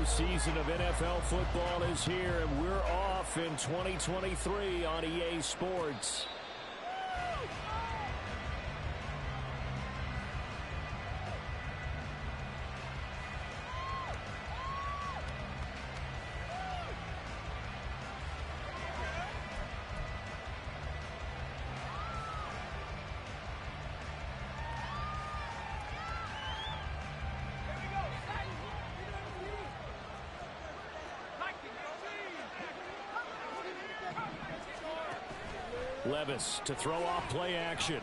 new season of NFL football is here, and we're off in 2023 on EA Sports. Levis to throw off play action.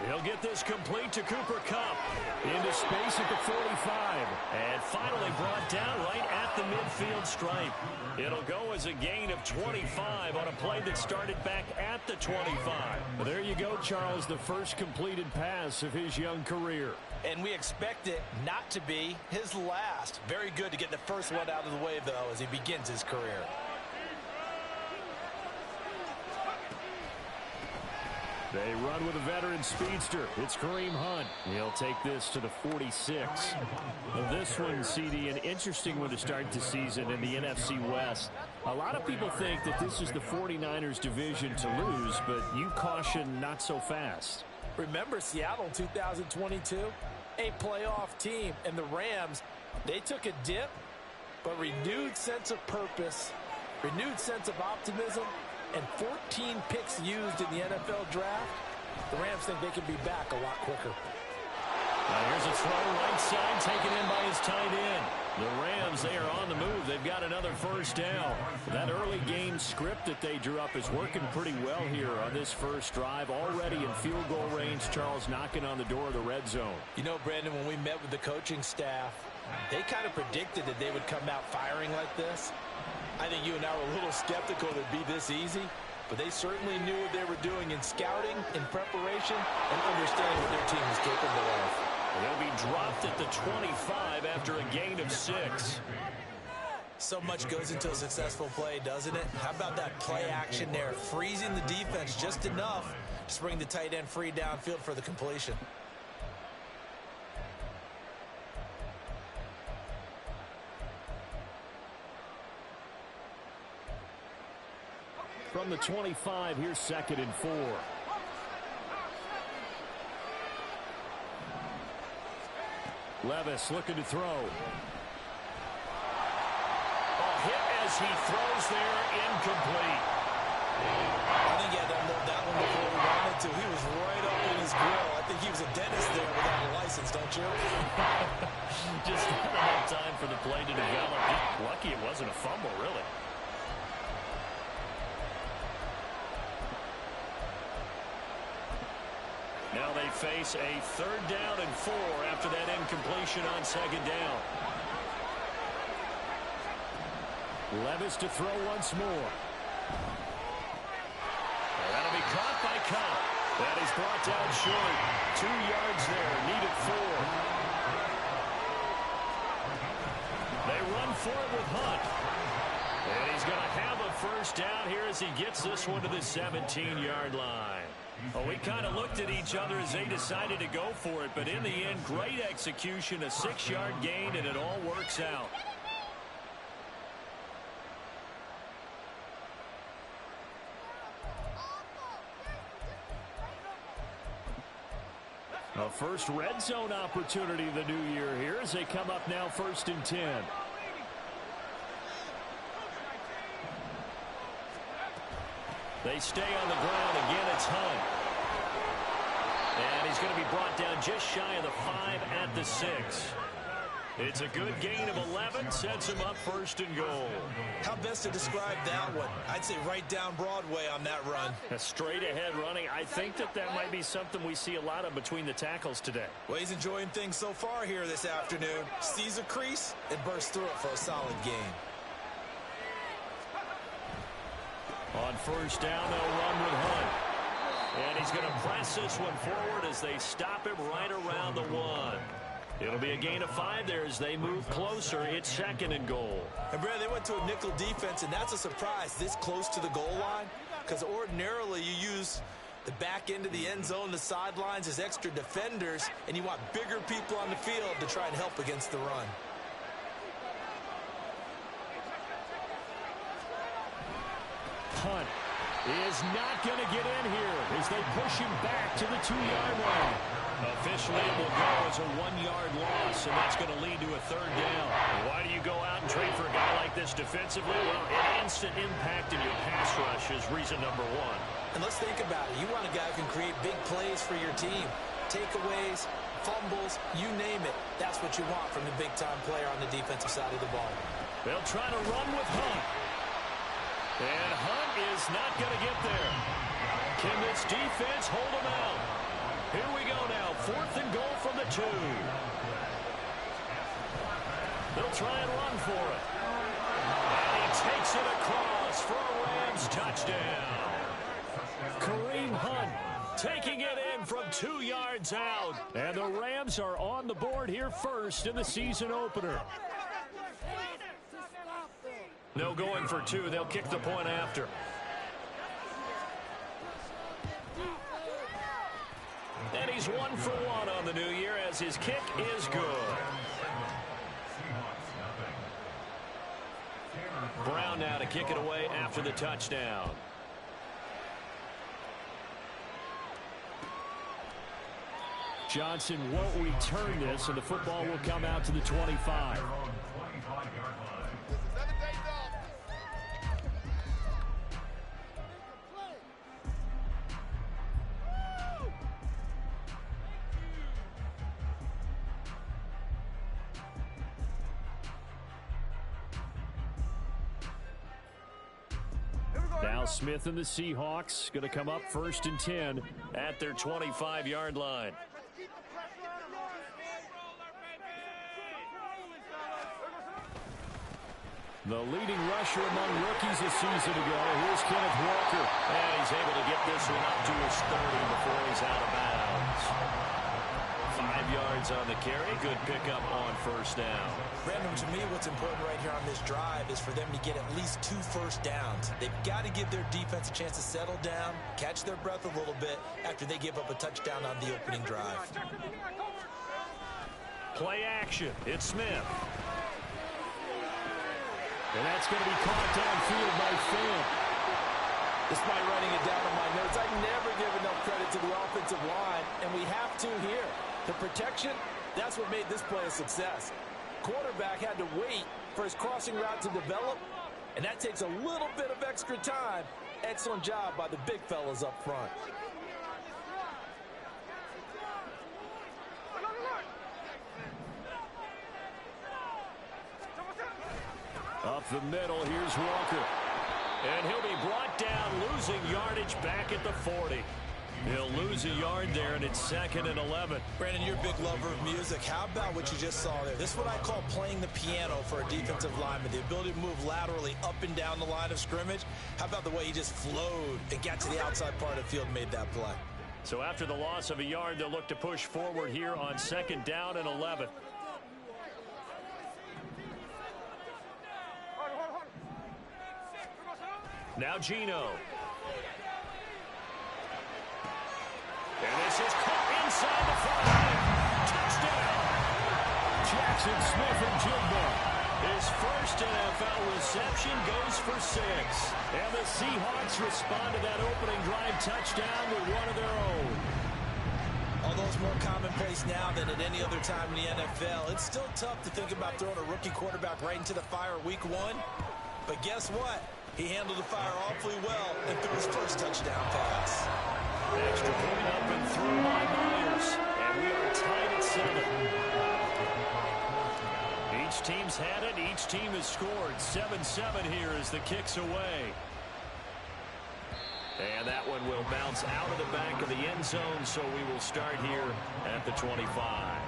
He'll get this complete to Cooper Kupp. Into space at the 45. And finally brought down right at the midfield stripe. It'll go as a gain of 25 on a play that started back at the 25. Well, there you go, Charles, the first completed pass of his young career. And we expect it not to be his last. Very good to get the first one out of the way, though, as he begins his career. They run with a veteran speedster. It's Kareem Hunt. He'll take this to the 46. Well, this one, CD, an interesting one to start the season in the NFC West. A lot of people think that this is the 49ers division to lose, but you caution not so fast. Remember Seattle 2022? A playoff team, and the Rams, they took a dip, but renewed sense of purpose, renewed sense of optimism, and 14 picks used in the NFL draft. The Rams think they can be back a lot quicker. Now here's a throw right side taken in by his tight end. The Rams, they are on the move. They've got another first down. That early game script that they drew up is working pretty well here on this first drive. Already in field goal range, Charles knocking on the door of the red zone. You know, Brandon, when we met with the coaching staff, they kind of predicted that they would come out firing like this. I think you and I were a little skeptical that it'd be this easy, but they certainly knew what they were doing in scouting, in preparation, and understanding what their team was capable of. They'll be dropped at the 25 after a gain of 6. So much goes into a successful play, doesn't it? How about that play action there, freezing the defense just enough to bring the tight end free downfield for the completion. From the 25, here's 2nd and 4. Levis looking to throw. A hit as he throws there, incomplete. I think he had to unload that one before he wanted to. He was right up in his grill. I think he was a dentist there without a license, don't you? Just not enough time for the play to develop. Lucky it wasn't a fumble, really. Now they face a 3rd down and 4 after that incompletion on 2nd down. Levis to throw once more. That'll be caught by Kupp. That is brought down short. 2 yards there, needed 4. They run for it with Hunt. And he's going to have a first down here as he gets this one to the 17-yard line. Well, we kind of looked at each other as they decided to go for it, but in the end, great execution, a 6-yard gain, and it all works out. A first red zone opportunity of the new year here as they come up now 1st and 10. They stay on the ground. Again, it's Hunt. And he's going to be brought down just shy of the 5 at the 6. It's a good gain of 11. Sets him up 1st and goal. How best to describe that one? I'd say right down Broadway on that run. A straight ahead running. I think that might be something we see a lot of between the tackles today. Well, he's enjoying things so far here this afternoon. Sees a crease and bursts through it for a solid gain. On 1st down, they'll run with Hunt. And he's going to press this one forward as they stop him right around the 1. It'll be a gain of 5 there as they move closer. It's 2nd and goal. And, Brad, they went to a nickel defense, and that's a surprise this close to the goal line, because ordinarily you use the back end of the end zone, the sidelines as extra defenders, and you want bigger people on the field to try and help against the run. is not going to get in here as they push him back to the 2-yard line. Officially, it will go as a 1-yard loss, and that's going to lead to a 3rd down. Why do you go out and trade for a guy like this defensively? Well, an instant impact in your pass rush is reason number 1. And let's think about it. You want a guy who can create big plays for your team. Takeaways, fumbles, you name it. That's what you want from the big-time player on the defensive side of the ball. They'll try to run with Hunt. And Hunt is not going to get there. Can this defense hold him out? Here we go now. 4th and goal from the 2. They'll try and run for it. And he takes it across for a Rams touchdown. Kareem Hunt taking it in from 2 yards out. And the Rams are on the board here first in the season opener. No going for 2. They'll kick the point after. And he's 1 for 1 on the new year as his kick is good. Brown now to kick it away after the touchdown. Johnson won't return this, and the football will come out to the 25. Now Smith and the Seahawks going to come up 1st and 10 at their 25-yard line. The leading rusher among rookies a season ago. Here's Kenneth Walker. And he's able to get this one up to his 30 before he's out of bounds. 5 yards on the carry. Good pickup on 1st down. Brandon, to me, what's important right here on this drive is for them to get at least 2 first downs. They've got to give their defense a chance to settle down, catch their breath a little bit after they give up a touchdown on the opening drive. Play action. It's Smith. And that's going to be caught downfield by Finn. Despite writing it down on my notes, I never give enough credit to the offensive line, and we have to here. The protection, that's what made this play a success. Quarterback had to wait for his crossing route to develop, and that takes a little bit of extra time. Excellent job by the big fellas up front. Up the middle, here's Walker. And he'll be brought down, losing yardage back at the 40. He'll lose a yard there, and it's 2nd and 11. Brandon, you're a big lover of music. How about what you just saw there? This is what I call playing the piano for a defensive lineman. The ability to move laterally up and down the line of scrimmage. How about the way he just flowed and got to the outside part of the field and made that play? So after the loss of a yard, they'll look to push forward here on 2nd down and 11. Now Gino. And this is caught inside the 5. Touchdown. Jackson Smith-Njigba. His first NFL reception goes for 6. And the Seahawks respond to that opening drive touchdown with one of their own. Although it's more commonplace now than at any other time in the NFL, it's still tough to think about throwing a rookie quarterback right into the fire week 1. But guess what? He handled the fire awfully well and threw his first touchdown pass. Extra point up and through by Myers. And we are tied at 7. Each team's had it. Each team has scored. 7-7 here as the kick's away. And that one will bounce out of the back of the end zone, so we will start here at the 25.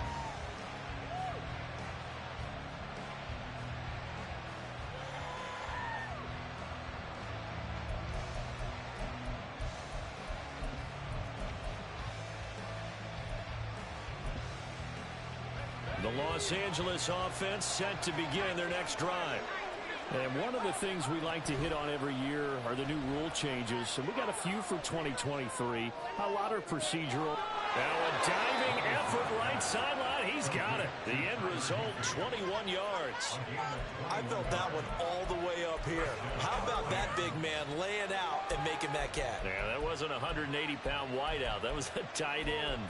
The Los Angeles offense set to begin their next drive. And one of the things we like to hit on every year are the new rule changes. And we got a few for 2023. A lot are procedural. Now a diving effort right sideline. He's got it. The end result, 21 yards. I felt that one all the way up here. How about that big man lay it out and making that catch. Yeah, that wasn't a 180-pound wideout. That was a tight end.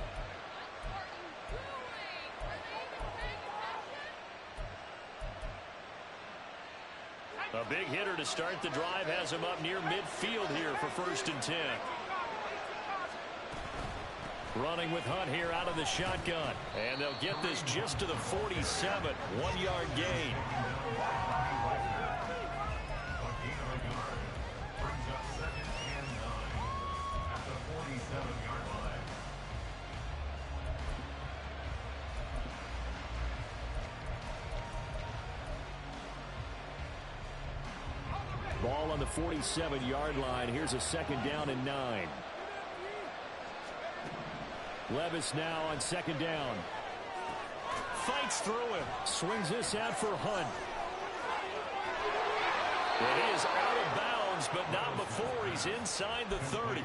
A big hitter to start the drive has him up near midfield here for 1st and 10. Running with Hunt here out of the shotgun. And they'll get this just to the 47. 1-yard gain. Ball on the 47-yard line. Here's a 2nd down and 9. Levis now on 2nd down. Fights through him. Swings this out for Hunt. It is out of bounds, but not before he's inside the 30.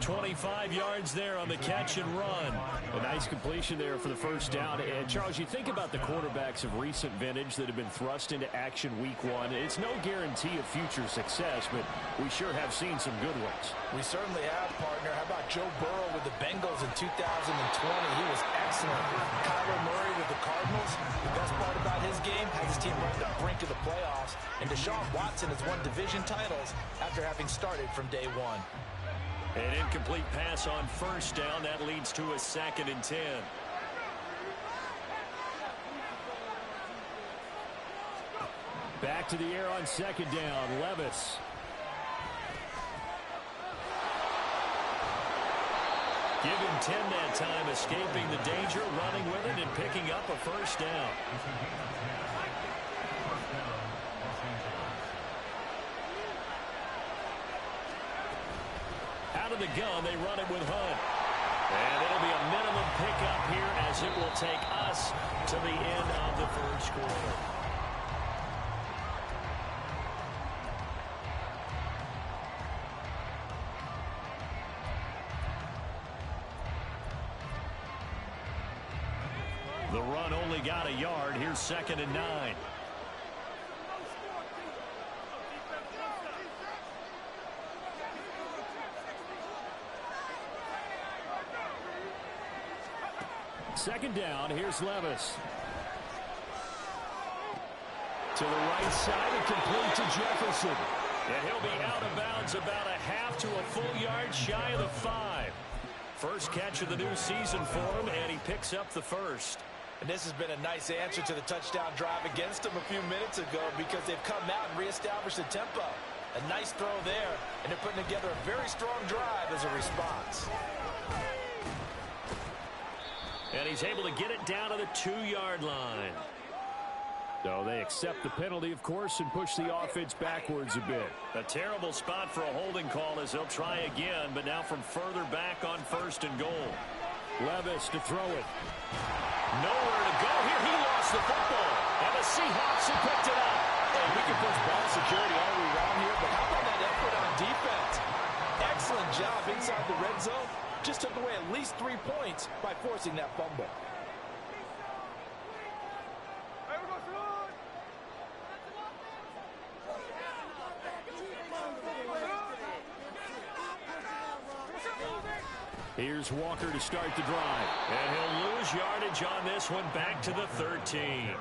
25 yards there on the catch and run. A nice completion there for the 1st down. And, Charles, you think about the quarterbacks of recent vintage that have been thrust into action week 1. It's no guarantee of future success, but we sure have seen some good ones. We certainly have, partner. How about Joe Burrow with the Bengals in 2020? He was excellent. Kyler Murray with the Cardinals. The best part about his game has his team right at the brink of the playoffs. And Deshaun Watson has won division titles after having started from day 1. An incomplete pass on 1st down. That leads to a 2nd and 10. Back to the air on 2nd down. Levis. Give him 10 that time, escaping the danger, running with it, and picking up a 1st down. Out of the gun, they run it with Hunt. And it'll be a minimum pickup here as it will take us to the end of the 1st quarter. The run only got a yard. Here's 2nd and 9. Second down, here's Levis. To the right side and complete to Jefferson. And he'll be out of bounds about a half to a full yard shy of the 5. First catch of the new season for him, and he picks up the 1st. And this has been a nice answer to the touchdown drive against them a few minutes ago because they've come out and reestablished the tempo. A nice throw there, and they're putting together a very strong drive as a response. And he's able to get it down to the 2-yard line. So they accept the penalty, of course, and push the offense backwards a bit. A terrible spot for a holding call as they'll try again, but now from further back on 1st and goal. Levis to throw it. Nowhere to go here. He lost the football. And the Seahawks have picked it up. Hey, we can push ball security all the way around here, but how about that effort on defense? Excellent job inside the red zone. Just took away at least 3 points by forcing that fumble. Here's Walker to start the drive. And he'll lose yardage on this one back to the 13.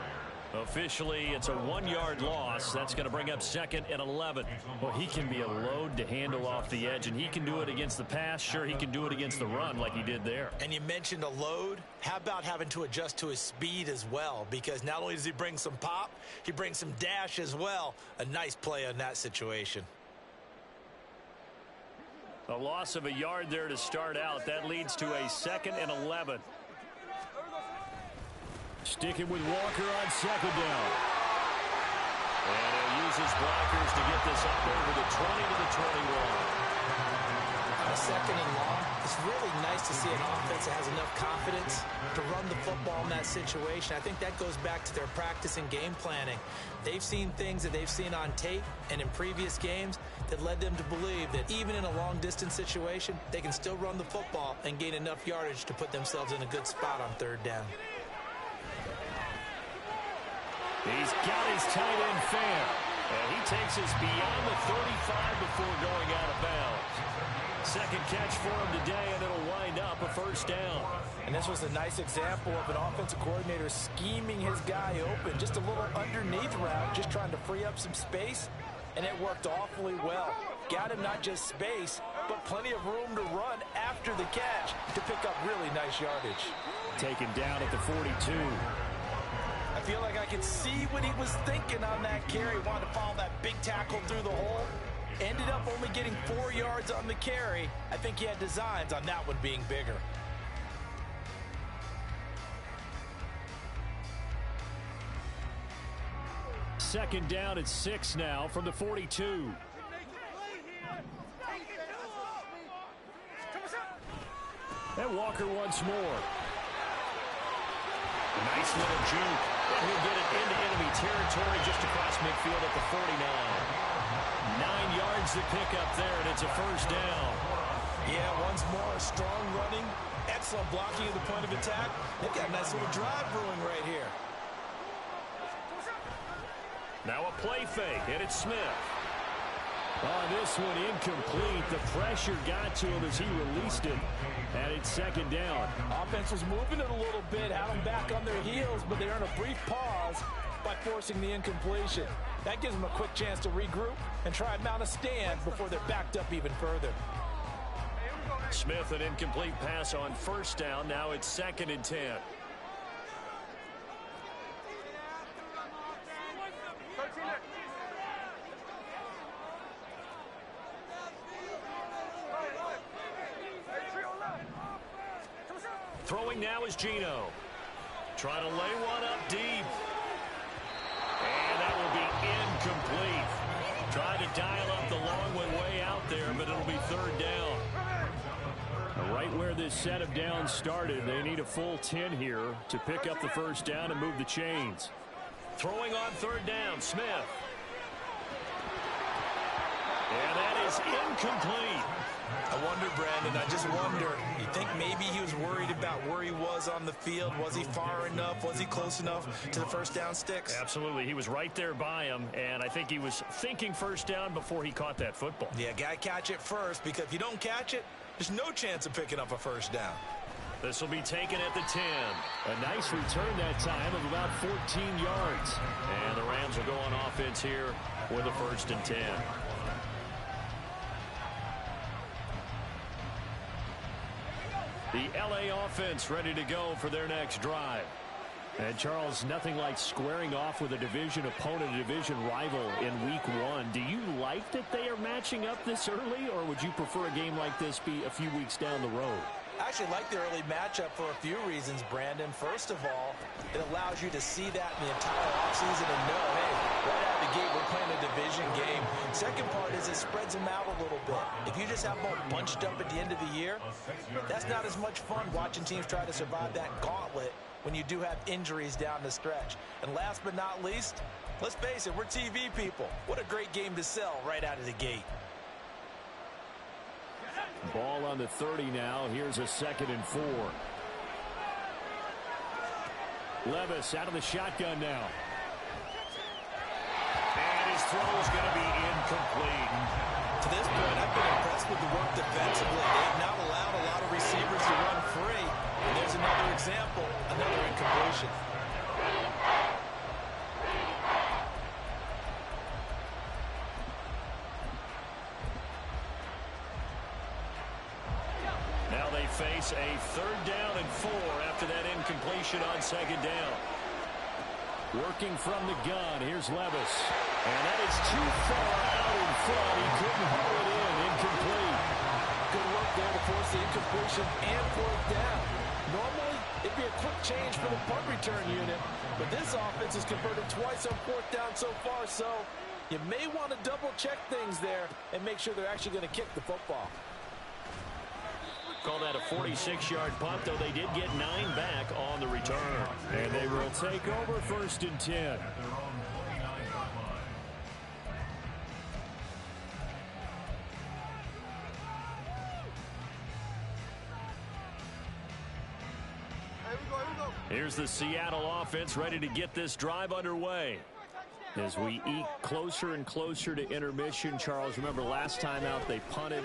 Officially, it's a 1-yard loss. That's going to bring up 2nd and 11. Well, he can be a load to handle off the edge, and he can do it against the pass. Sure, he can do it against the run like he did there. And you mentioned a load. How about having to adjust to his speed as well? Because not only does he bring some pop, he brings some dash as well. A nice play on that situation. A loss of a yard there to start out. That leads to a 2nd and 11. Sticking with Walker on 2nd down. And he'll use his blockers to get this up over the 20 to the 21. On a 2nd and long, it's really nice to see an offense that has enough confidence to run the football in that situation. I think that goes back to their practice and game planning. They've seen things that they've seen on tape and in previous games that led them to believe that even in a long-distance situation, they can still run the football and gain enough yardage to put themselves in a good spot on 3rd down. He's got his tight end fan. And he takes us beyond the 35 before going out of bounds. Second catch for him today, and it'll wind up a first down. And this was a nice example of an offensive coordinator scheming his guy open. Just a little underneath route, just trying to free up some space, and it worked awfully well. Got him not just space, but plenty of room to run after the catch to pick up really nice yardage. Taken down at the 42. I feel like I could see what he was thinking on that carry. Wanted to follow that big tackle through the hole. Ended up only getting 4 yards on the carry. I think he had designs on that one being bigger. Second down at 6 now from the 42. And Walker once more. Nice little juke. And he'll get it into enemy territory just across midfield at the 49. 9 yards to pick up there, and it's a first down. Yeah, once more, strong running, excellent blocking at the point of attack. They've got a nice little drive brewing right here. Now a play fake, and it's Smith. On this one, incomplete. The pressure got to him as he released it, and it's second down. Offense was moving it a little bit, had them back on their heels, but they earned a brief pause by forcing the incompletion. That gives them a quick chance to regroup and try and mount a stand before they're backed up even further. Smith, an incomplete pass on first down. Now it's 2nd and 10. Throwing now is Geno. Trying to lay one up deep. And that will be incomplete. Trying to dial up the long one way out there, but it'll be third down. Right where this set of downs started, they need a full 10 here to pick up the first down and move the chains. Throwing on third down, Smith. And that is incomplete. I wonder, Brandon, I just wonder, you think maybe he was worried about where he was on the field? Was he far enough? Was he close enough to the first down sticks? Absolutely. He was right there by him, and I think he was thinking first down before he caught that football. Yeah, got to catch it first, because if you don't catch it, there's no chance of picking up a first down. This will be taken at the 10. A nice return that time of about 14 yards. And the Rams will go on offense here with a 1st and 10. The LA offense ready to go for their next drive. And Charles, nothing like squaring off with a division opponent, a division rival in week 1. Do you like that they are matching up this early, or would you prefer a game like this be a few weeks down the road? I actually like the early matchup for a few reasons, Brandon. First of all, it allows you to see that in the entire offseason and know, hey, right out of the gate, we're playing a division game. Second part is it spreads them out a little bit. If you just have them all bunched up at the end of the year, that's not as much fun watching teams try to survive that gauntlet when you do have injuries down the stretch. And last but not least, let's face it, we're TV people. What a great game to sell right out of the gate. Ball on the 30 now. Here's a 2nd and 4. Levis out of the shotgun now. And his throw is going to be incomplete. To this point, I've been impressed with the work defensively. They've not allowed a lot of receivers to run free. And there's another example, another incompletion. Now they face a 3rd down and 4 after that incompletion on 2nd down. Working from the gun, here's Levis. And that is too far out in front. He couldn't haul it in. Incomplete. Good work there to force the incompletion and 4th down. Normally, it'd be a quick change for the punt return unit, but this offense has converted twice on 4th down so far, so you may want to double-check things there and make sure they're actually going to kick the football. Call that a 46-yard punt, though they did get 9 back on the return. And they will take over 1st and 10. Here's the Seattle offense ready to get this drive underway. As we eke closer and closer to intermission, Charles, remember last time out they punted.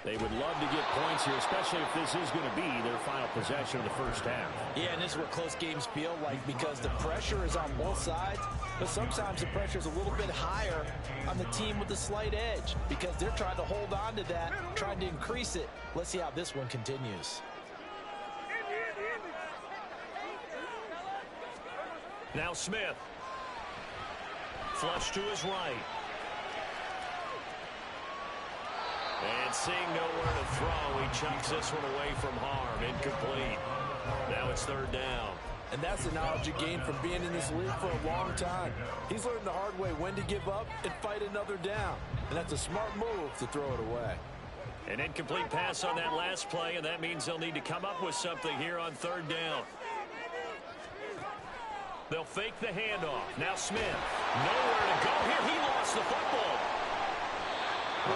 They would love to get points here, especially if this is going to be their final possession of the first half. Yeah, and this is what close games feel like because the pressure is on both sides, but sometimes the pressure is a little bit higher on the team with the slight edge because they're trying to hold on to that, trying to increase it. Let's see how this one continues. Now Smith. Flush to his right. And seeing nowhere to throw, he chucks this one away from harm. Incomplete. Now it's third down. And that's the knowledge you gain from being in this league for a long time. He's learned the hard way when to give up and fight another down. And that's a smart move to throw it away. An incomplete pass on that last play, and that means they'll need to come up with something here on third down. They'll fake the handoff. Now Smith. Nowhere to go here. He lost the football.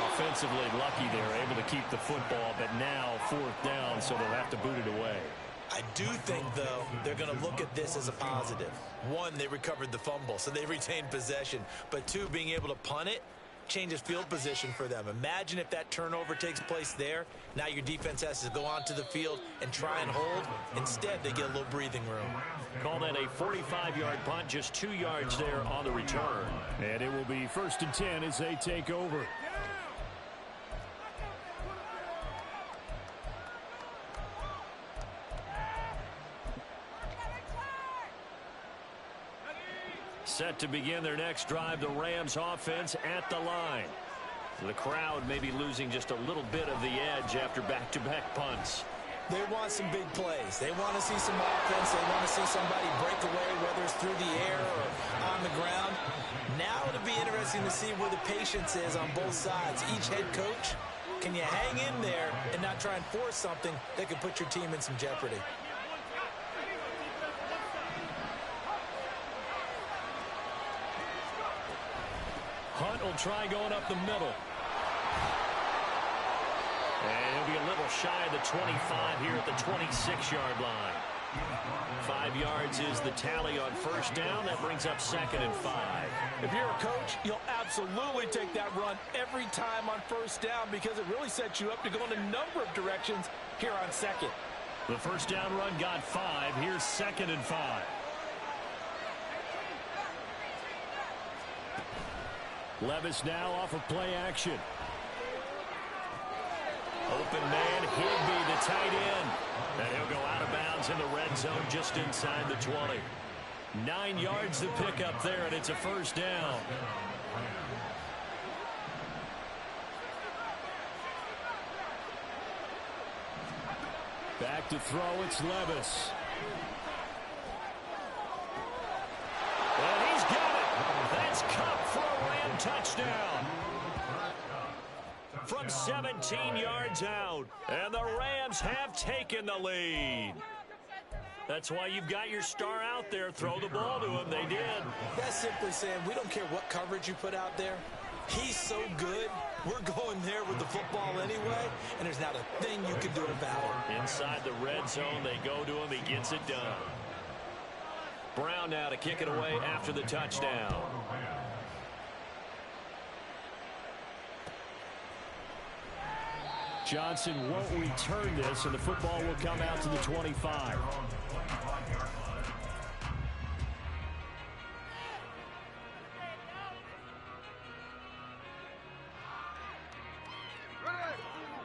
Offensively lucky they're able to keep the football, but now fourth down, so they'll have to boot it away. I do think, though, they're going to look at this as a positive. One, they recovered the fumble, so they retained possession. But two, being able to punt it changes field position for them. Imagine if that turnover takes place there. Now your defense has to go onto the field and try and hold. Instead, they get a little breathing room. Call that a 45-yard punt, just 2 yards there on the return. And it will be 1st and 10 as they take over. Set to begin their next drive, the Rams offense at the line. The crowd may be losing just a little bit of the edge after back-to-back punts. They want some big plays. They want to see some offense. They want to see somebody break away, whether it's through the air or on the ground. Now it'll be interesting to see where the patience is on both sides. Each head coach, can you hang in there and not try and force something that could put your team in some jeopardy? Hunt will try going up the middle. And he'll be a little shy of the 25 here at the 26-yard line. 5 yards is the tally on first down. That brings up 2nd and 5. If you're a coach, you'll absolutely take that run every time on first down because it really sets you up to go in a number of directions here on second. The first down run got 5. Here's 2nd and 5. Levis now off of play action. Open man, Higby, the tight end. And he'll go out of bounds in the red zone just inside the 20. 9 yards to pick up there, and it's a first down. Back to throw, it's Levis. And he's got it. That's Cup for a Ram touchdown. From 17 yards out. And the Rams have taken the lead. That's why you've got your star out there. Throw the ball to him. They did. That's simply saying we don't care what coverage you put out there. He's so good. We're going there with the football anyway, and there's not a thing you can do about it. Inside the red zone, they go to him. He gets it done. Brown now to kick it away after the touchdown. Johnson won't return this, and the football will come out to the 25.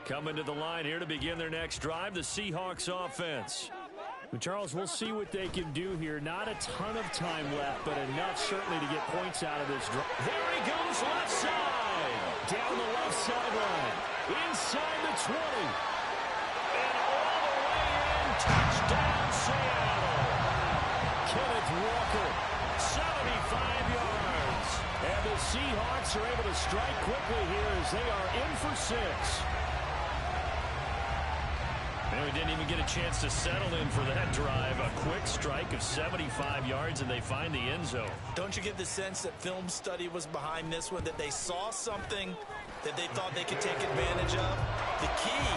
Coming to the line here to begin their next drive, the Seahawks offense. But Charles, we'll see what they can do here. Not a ton of time left, but enough certainly to get points out of this drive. There he goes, left side. Down the left sideline. Inside the 20. And all the way in. Touchdown, Seattle. Kenneth Walker, 75 yards. And the Seahawks are able to strike quickly here as they are in for 6. And we didn't even get a chance to settle in for that drive. A quick strike of 75 yards, and they find the end zone. Don't you get the sense that film study was behind this one, that they saw something that they thought they could take advantage of? The key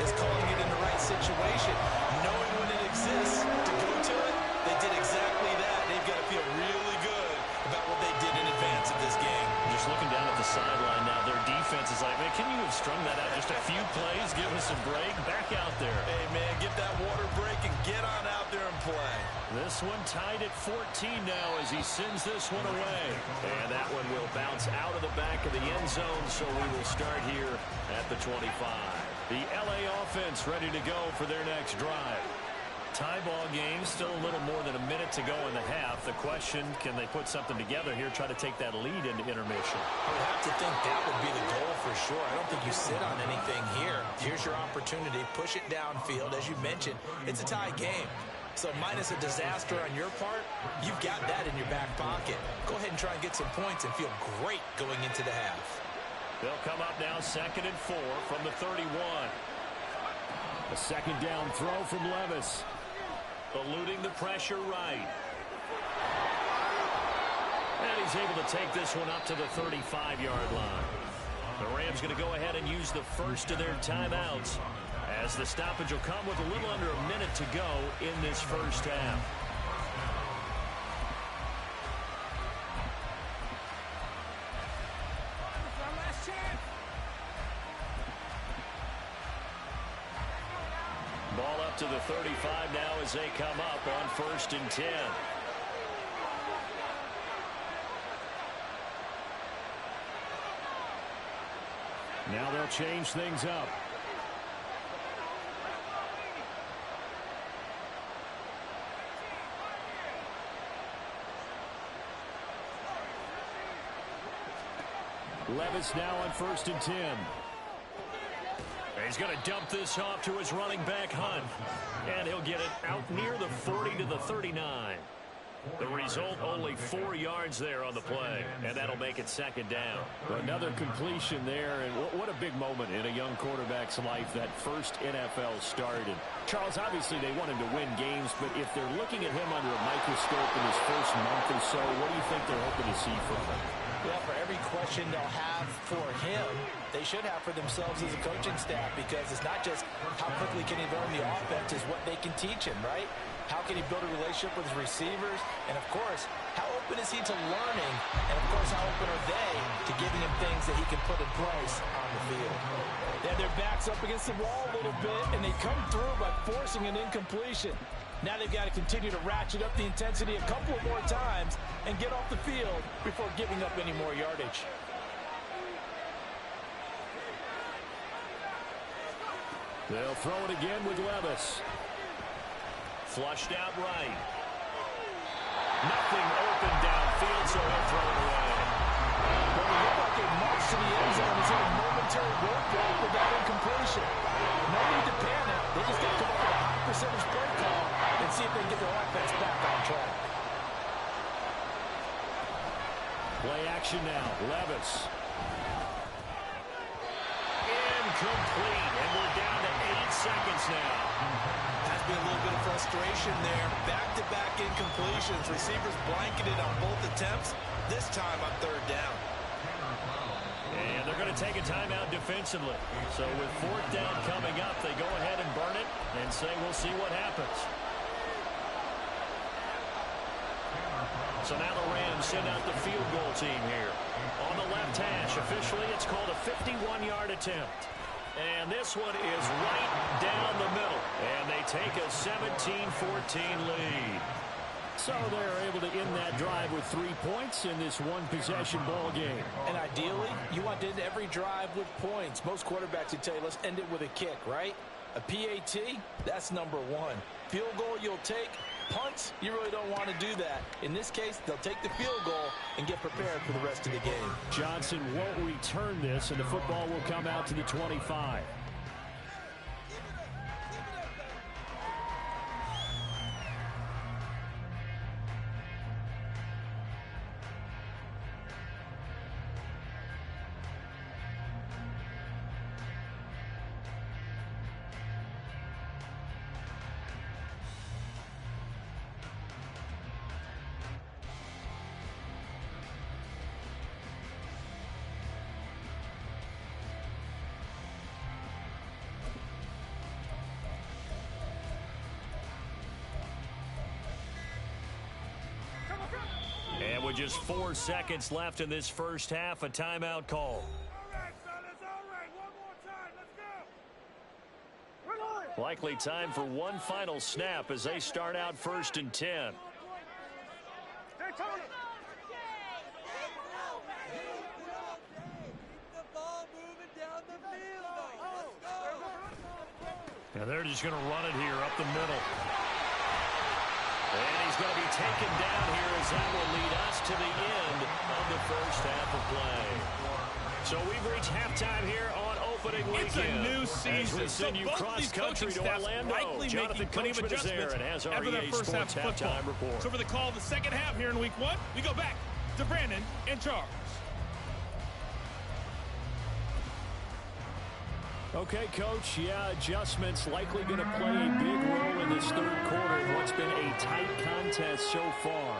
is calling it in the right situation, knowing when it exists to go to it. They did exactly that. They've got to feel really good about what they did in advance. just looking down at the sideline now. Their defense is like, man, can you have strung that out just a few plays? Give us a break. Back out there. Hey, man, get that water break and get on out there and play. This one tied at 14 now as he sends this one away. And that one will bounce out of the back of the end zone, so we will start here at the 25. The LA offense ready to go for their next drive. Tie ball game, still a little more than a minute to go in the half. The question, can they put something together here, try to take that lead into intermission? I would have to think that would be the goal for sure. I don't think you sit on anything here. Here's your opportunity. Push it downfield. As you mentioned, it's a tie game. So minus a disaster on your part, you've got that in your back pocket. Go ahead and try and get some points and feel great going into the half. They'll come up now 2nd and 4 from the 31. A second down throw from Levis. Eluding the pressure right. And he's able to take this one up to the 35-yard line. The Rams going to go ahead and use the first of their timeouts, as the stoppage will come with a little under a minute to go in this first half. Ball up to the 35 now as they come up on 1st and 10. Now they'll change things up. Levis now on 1st and 10. He's going to dump this off to his running back, Hunt. And he'll get it out near the 40 to the 39. The result, only 4 yards there on the play, and that'll make it 2nd down. Another completion there, and what a big moment in a young quarterback's life, that first NFL start. And Charles, obviously they want him to win games, but if they're looking at him under a microscope in his first month or so, what do you think they're hoping to see from him? Well, for every question they'll have for him, they should have for themselves as a coaching staff, because it's not just how quickly can he learn the offense, it's what they can teach him, right? How can he build a relationship with his receivers? And, of course, how open is he to learning? And, of course, how open are they to giving him things that he can put in place on the field? They have their backs up against the wall a little bit, and they come through by forcing an incompletion. Now they've got to continue to ratchet up the intensity a couple of more times and get off the field before giving up any more yardage. They'll throw it again with Levis. Flushed out right. Nothing open downfield, so he'll throw it away. Well, it looked like a march to the end zone is in a momentary roadblock with that incompletion. No need to panic. They just got to come up with a high percentage play call and see if they can get their offense back on track. Play action now. Levis. Incomplete, and we're down to 8 seconds now. Has been a little bit of frustration there. Back-to-back incompletions. Receivers blanketed on both attempts, this time on 3rd down. And they're going to take a timeout defensively. So with 4th down coming up, they go ahead and burn it and say we'll see what happens. So now the Rams send out the field goal team here. On the left hash, officially it's called a 51-yard attempt. And this one is right down the middle. And they take a 17-14 lead. So they're able to end that drive with 3 points in this one-possession ball game. And ideally, you want to end every drive with points. Most quarterbacks would tell you, let's end it with a kick, right? A PAT, that's number 1. Field goal you'll take. Punts, you really don't want to do that. In this case, they'll take the field goal and get prepared for the rest of the game. Johnson won't return this, and the football will come out to the 25. just 4 seconds left in this first half. A timeout call. Likely time for one final snap as they start out 1st and 10. And they're just going to run it here up the middle. And he's going to be taken down here as that will lead us to the end of the first half of play. So we've reached halftime here on opening weekend. It's a new season. As we send you cross-country to Orlando, likely Jonathan making plenty of Coachman is there adjustments and has our after that EA first half Sports of football. halftime report. So for the call of the second half here in week 1, we go back to Brandon and Charles. Okay, Coach. Yeah, adjustments likely going to play a big role in this third quarter of what's been a tight contest so far.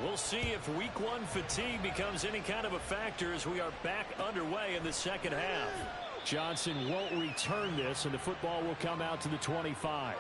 We'll see if week 1 fatigue becomes any kind of a factor as we are back underway in the second half. Johnson won't return this, and the football will come out to the 25.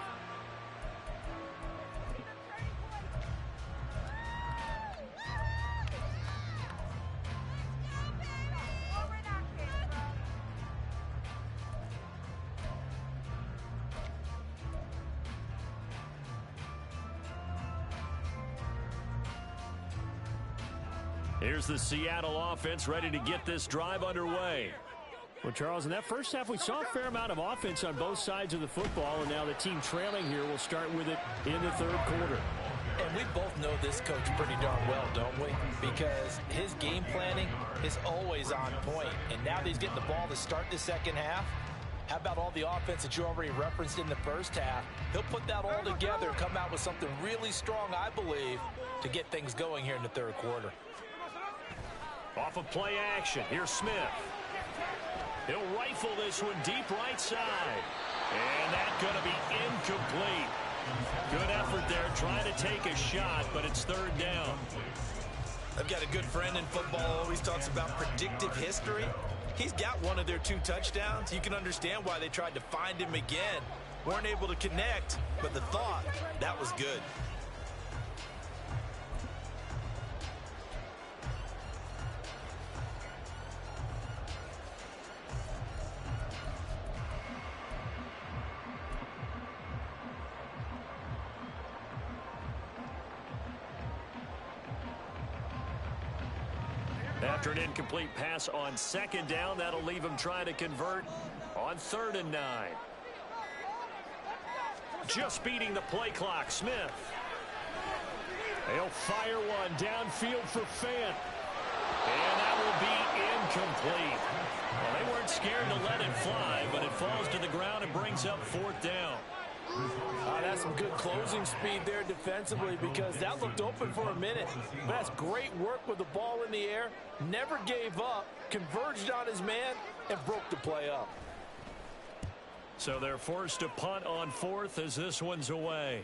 Here's the Seattle offense ready to get this drive underway. Well, Charles, in that first half, we saw a fair amount of offense on both sides of the football, and now the team trailing here will start with it in the third quarter. And we both know this coach pretty darn well, don't we? Because his game planning is always on point. And now that he's getting the ball to start the second half, how about all the offense that you already referenced in the first half? He'll put that all together and come out with something really strong, I believe, to get things going here in the third quarter. Off of play action, here's Smith. He'll rifle this one deep right side. And that's going to be incomplete. Good effort there, trying to take a shot, but it's third down. I've got a good friend in football, always talks about predictive history. He's got one of their 2 touchdowns. You can understand why they tried to find him again. Weren't able to connect, but the thought, that was good. After an incomplete pass on second down, that'll leave him trying to convert on 3rd and 9. Just beating the play clock, Smith. They'll fire one downfield for Fant. And that will be incomplete. Well, they weren't scared to let it fly, but it falls to the ground and brings up 4th down. That's some good closing speed there defensively, because that looked open for a minute. But that's great work with the ball in the air. Never gave up, converged on his man, and broke the play up. So they're forced to punt on 4th as this one's away.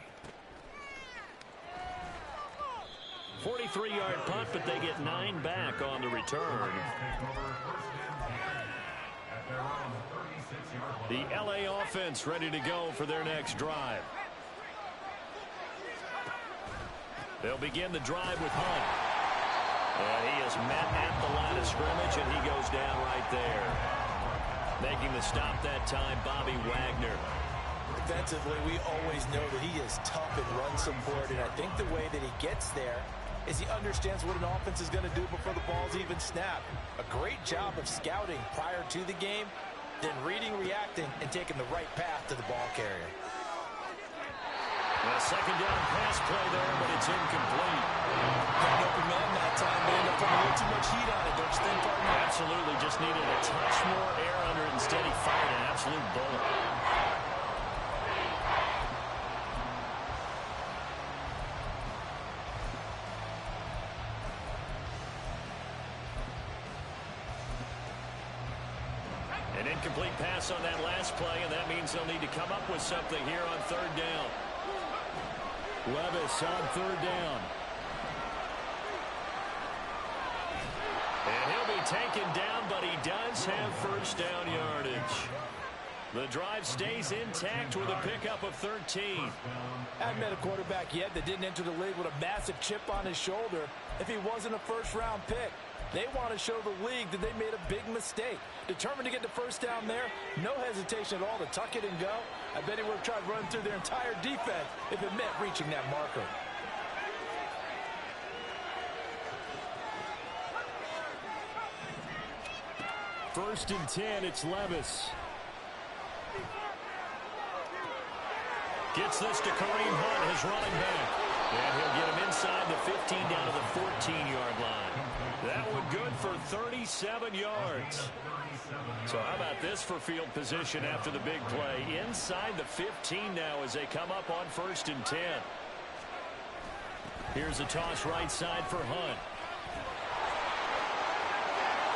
43-yard punt, but they get 9 back on the return. The LA offense ready to go for their next drive. They'll begin the drive with Hunt. And he is met at the line of scrimmage, and he goes down right there. Making the stop that time, Bobby Wagner. Defensively, we always know that he is tough in run support, and I think the way that he gets there is he understands what an offense is going to do before the ball's even snapped. A great job of scouting prior to the game, then reading, reacting, and taking the right path to the ball carrier. A second down pass play there, but it's incomplete. Got an open man that time, but ended up putting a little too much heat on it, don't you think, partner? Absolutely, just needed a touch more air under it. Instead, he fired an absolute bullet. An incomplete pass on that last play, and that means they'll need to come up with something here on 3rd down. Levis on 3rd down. And he'll be taken down, but he does have first down yardage. The drive stays intact with a pickup of 13. Haven't met a quarterback yet that didn't enter the league with a massive chip on his shoulder if he wasn't a first-round pick. They want to show the league that they made a big mistake. Determined to get the first down there, no hesitation at all to tuck it and go. I bet he would have tried running through their entire defense if it meant reaching that marker. First and 10, it's Levis. Gets this to Kareem Hunt, his running back. And he'll get him inside the 15 down to the 14-yard line. That one good for 37 yards. So how about this for field position after the big play? Inside the 15 now as they come up on first and 10. Here's a toss right side for Hunt.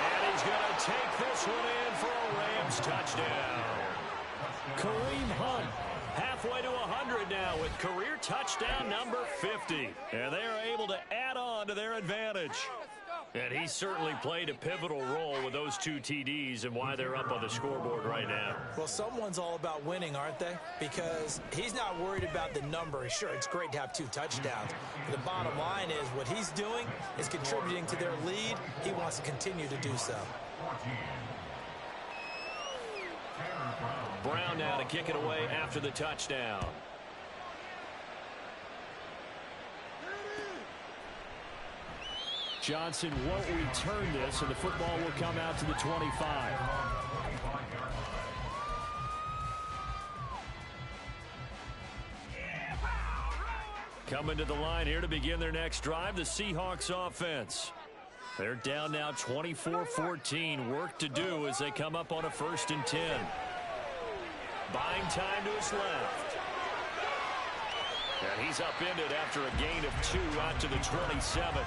And he's going to take this one in for a Rams touchdown. Kareem Hunt halfway to 100 now with career touchdown number 50. And they are able to add on to their advantage. And he certainly played a pivotal role with those 2 TDs and why they're up on the scoreboard right now. Well, someone's all about winning, aren't they? Because he's not worried about the number. Sure, it's great to have 2 touchdowns. But the bottom line is what he's doing is contributing to their lead. He wants to continue to do so. Brown now to kick it away after the touchdown. Johnson won't return this, and the football will come out to the 25. Coming to the line here to begin their next drive, the Seahawks offense. They're down now 24-14. Work to do as they come up on a first and 10. Buying time to his left. And he's upended after a gain of 2 out to the 27.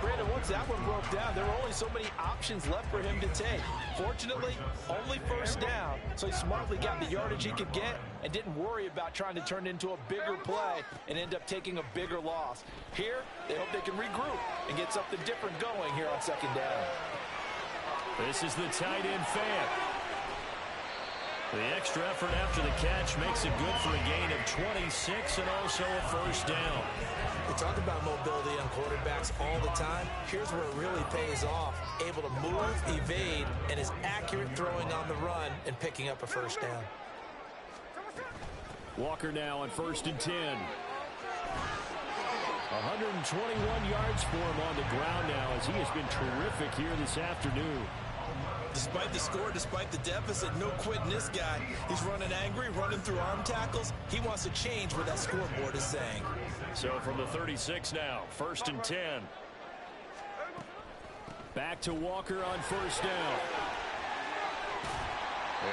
Brandon, once that one broke down, there were only so many options left for him to take. Fortunately, only first down, so he smartly got the yardage he could get and didn't worry about trying to turn it into a bigger play and end up taking a bigger loss. Here, they hope they can regroup and get something different going here on second down. This is the tight end fan. The extra effort after the catch makes it good for a gain of 26 and also a first down. We talk about mobility on quarterbacks all the time. Here's where it really pays off. Able to move, evade, and is accurate throwing on the run and picking up a first down. Walker now on first and 10. 121 yards for him on the ground now as he has been terrific here this afternoon. Despite the score, despite the deficit, no quitting this guy. He's running angry, running through arm tackles. He wants to change what that scoreboard is saying. So from the 36 now, first and 10. Back to Walker on first down.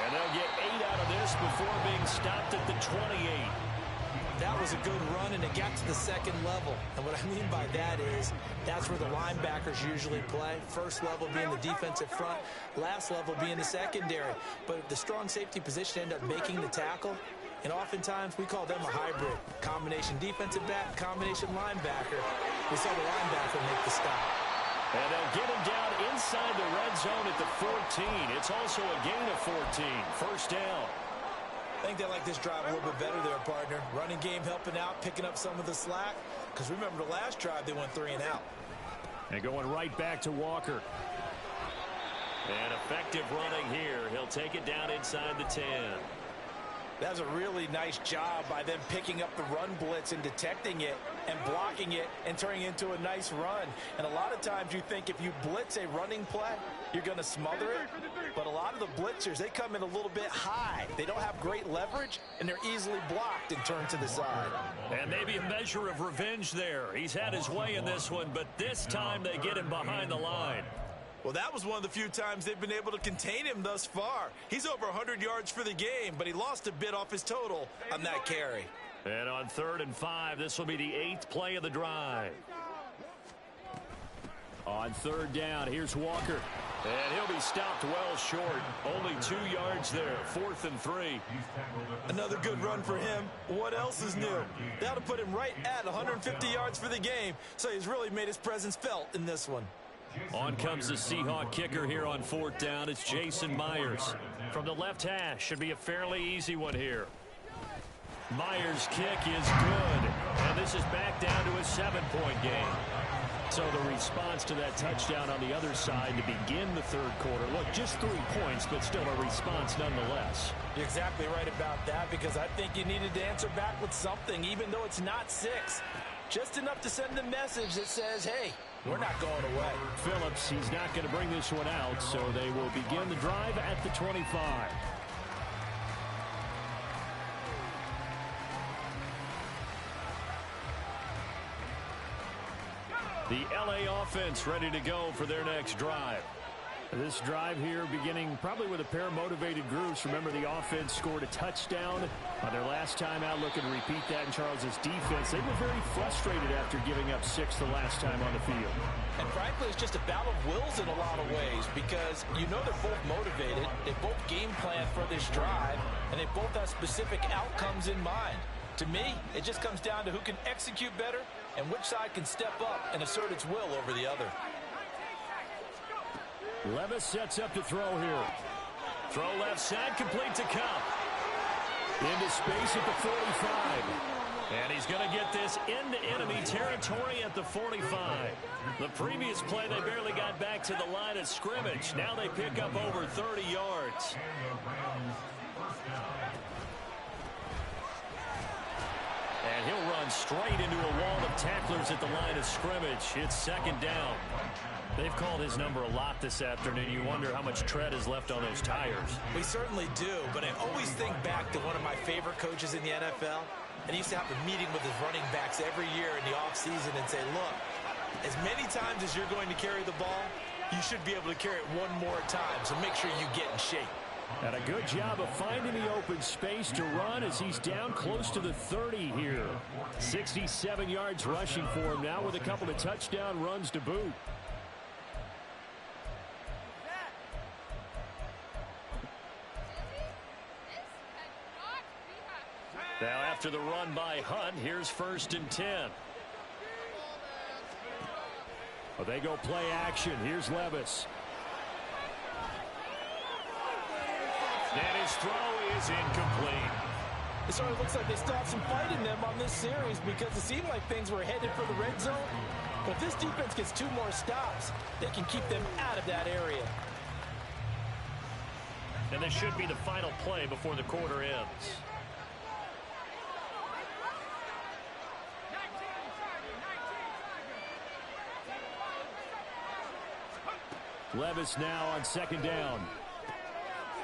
And they'll get 8 out of this before being stopped at the 28. That was a good run, and it got to the second level. And what I mean by that is that's where the linebackers usually play. First level being the defensive front, last level being the secondary. But the strong safety position ended up making the tackle, and oftentimes we call them a hybrid. Combination defensive back, combination linebacker. We saw the linebacker make the stop. And they'll get him down inside the red zone at the 14. It's also a gain of 14. First down. I think they like this drive a little bit better there, partner. Running game helping out, picking up some of the slack. Because remember the last drive, they went 3 and out. And going right back to Walker. And effective running here. He'll take it down inside the 10. That was a really nice job by them picking up the run blitz and detecting it and blocking it and turning it into a nice run. And a lot of times you think if you blitz a running play, you're going to smother it. But a lot of the blitzers, they come in a little bit high. They don't have great leverage, and they're easily blocked and turned to the side. And maybe a measure of revenge there. He's had his way in this one, but this time they get him behind the line. Well, that was one of the few times they've been able to contain him thus far. He's over 100 yards for the game, but he lost a bit off his total on that carry. And on 3rd and 5, this will be the 8th play of the drive. On 3rd down, here's Walker. And he'll be stopped well short. Only 2 yards there. 4th and 3. Another good run for him. What else is new? That'll put him right at 150 yards for the game, so he's really made his presence felt in this one. On comes the Seahawk kicker here on 4th down. It's Jason Myers. From the left hash, should be a fairly easy one here. Myers' kick is good, and this is back down to a 7-point game. So the response to that touchdown on the other side to begin the 3rd quarter. Look, just 3 points, but still a response nonetheless. You're exactly right about that, because I think you needed to answer back with something, even though it's not 6. Just enough to send a message that says, hey, we're not going away. Phillips, he's not going to bring this one out, so they will begin the drive at the 25. The LA offense ready to go for their next drive. This drive here beginning probably with a pair of motivated groups. Remember, the offense scored a touchdown on their last time out. Looking to repeat that in Charles's defense. They were very frustrated after giving up 6 the last time on the field. And frankly, it's just a battle of wills in a lot of ways, because you know they're both motivated. They both game plan for this drive, and they both have specific outcomes in mind. To me, it just comes down to who can execute better and which side can step up and assert its will over the other. Levis sets up to throw here. Throw left side, complete to Cup. Into space at the 45. And he's going to get this into enemy territory at the 45. The previous play, they barely got back to the line of scrimmage. Now they pick up over 30 yards. And he'll run straight into a wall of tacklers at the line of scrimmage. It's 2nd down. They've called his number a lot this afternoon. You wonder how much tread is left on those tires. We certainly do, but I always think back to one of my favorite coaches in the NFL. And he used to have a meeting with his running backs every year in the offseason and say, look, as many times as you're going to carry the ball, you should be able to carry it one more time, so make sure you get in shape. And a good job of finding the open space to run as he's down close to the 30 here. 67 yards rushing for him now with a couple of touchdown runs to boot. Now after the run by Hunt, here's 1st and 10. Well, they go play action. Here's Levis. And his throw is incomplete. It sort of looks like they still have some fight in them on this series, because it seemed like things were headed for the red zone. But if this defense gets 2 more stops, they can keep them out of that area. And this should be the final play before the quarter ends. Levis now on 2nd down.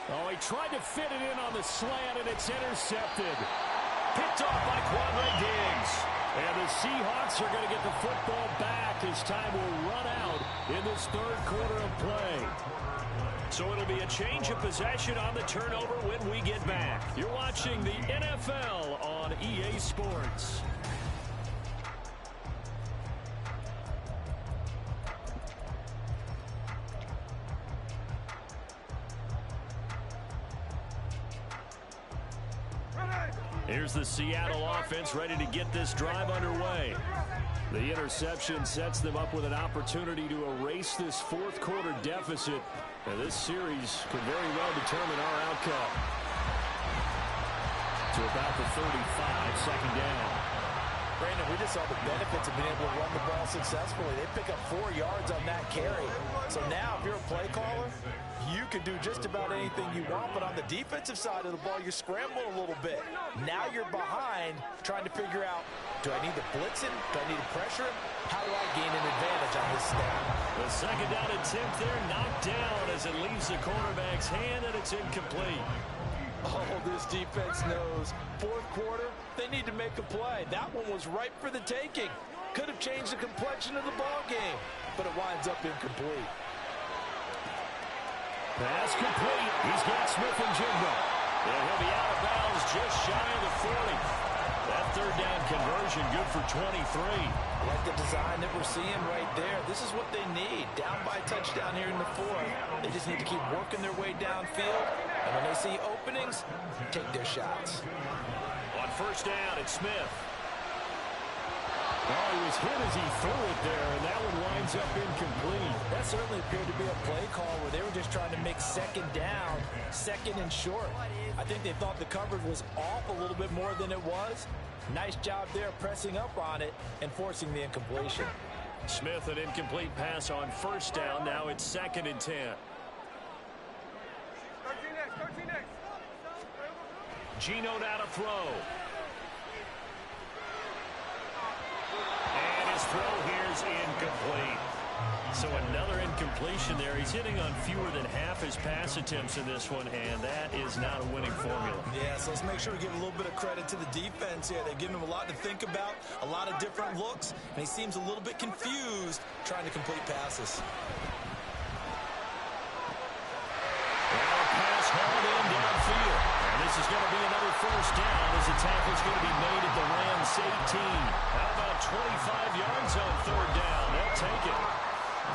Oh, he tried to fit it in on the slant, and it's intercepted. Picked off by Quandre Diggs. And the Seahawks are going to get the football back as time will run out in this 3rd quarter of play. So it'll be a change of possession on the turnover when we get back. You're watching the NFL on EA Sports. Here's the Seattle offense ready to get this drive underway. The interception sets them up with an opportunity to erase this 4th quarter deficit. And this series could very well determine our outcome. To about the 35, 2nd down. Brandon, we just saw the benefits of being able to run the ball successfully. They pick up 4 yards on that carry. So now, if you're a play caller, you can do just about anything you want, but on the defensive side of the ball, you're scrambling a little bit. Now you're behind, trying to figure out, do I need to blitz him? Do I need to pressure him? How do I gain an advantage on this snap? The 2nd down attempt there knocked down as it leaves the quarterback's hand, and it's incomplete. Oh, this defense knows. 4th quarter, they need to make a play. That one was ripe for the taking. Could have changed the complexion of the ball game, but it winds up incomplete. Pass complete. He's got Smith and Jigba. And he'll be out of bounds just shy of the 40. That 3rd down conversion good for 23. Like the design that we're seeing right there. This is what they need. Down by a touchdown here in the 4th. They just need to keep working their way downfield. And when they see openings, take their shots. On 1st down, it's Smith. Oh, he was hit as he threw it there, and that one winds up incomplete. That certainly appeared to be a play call where they were just trying to make second down, second and short. I think they thought the coverage was off a little bit more than it was. Nice job there pressing up on it and forcing the incompletion. Smith, an incomplete pass on first down. Now it's 2nd and 10. Geno now to throw. And his throw here's incomplete. So another incompletion there. He's hitting on fewer than half his pass attempts in this one, and that is not a winning formula. Yeah, so let's make sure we give a little bit of credit to the defense here. They've given him a lot to think about, a lot of different looks, and he seems a little bit confused trying to complete passes. Now a pass hauled in downfield. And this is going to be another first down as the tackle's going to be made at the Rams 18. How about 25 yards on 3rd down? They'll take it.